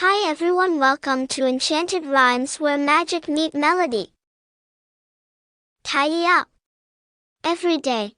Hi everyone, welcome to Enchanted Rhymes where magic meet melody. Tidy up every day.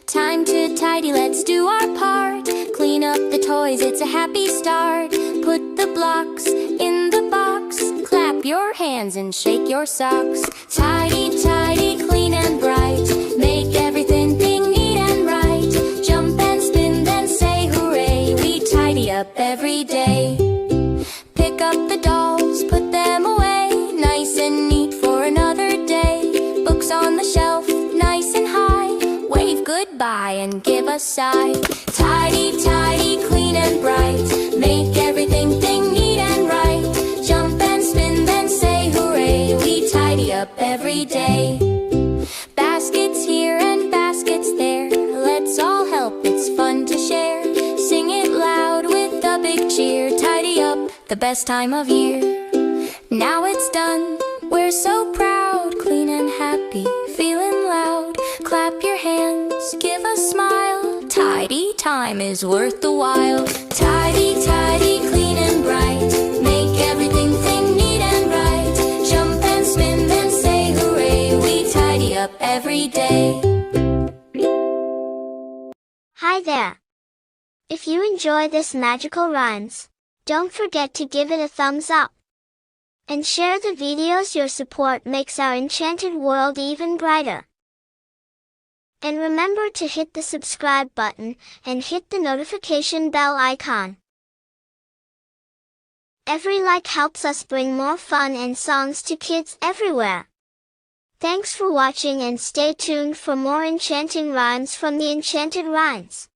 Time to tidy, let's do our part. Clean up the toys, it's a happy start. Put the blocks in the box. Clap your hands and shake your socks. Tidy, tidy, clean and bright. Make everything neat and right. Jump and spin, then say hooray. We tidy up every day. Pick up the dolls, put them away. Nice and neat for another day. Books on the shelf, nice and high. Wave goodbye and give a sigh. Tidy, tidy, clean and bright. Make everything neat and right. Jump and spin, then say hooray. We tidy up every day. Baskets here and baskets there. Let's all help, it's fun to share. Sing it loud with a big cheer. Tidy up, the best time of year. Now it's done, we're so proud. Clean and happy, feeling loud. Clap your hands, give a smile. Tidy time is worth the while. Tidy, tidy, clean and bright. Make everything neat and right. Jump and spin, then say hooray. We tidy up every day. Hi there. If you enjoy this magical rhymes, don't forget to give it a thumbs up. And share the videos. Your support makes our enchanted world even brighter. And remember to hit the subscribe button and hit the notification bell icon. Every like helps us bring more fun and songs to kids everywhere. Thanks for watching and stay tuned for more enchanting rhymes from the Enchanted Rhymes.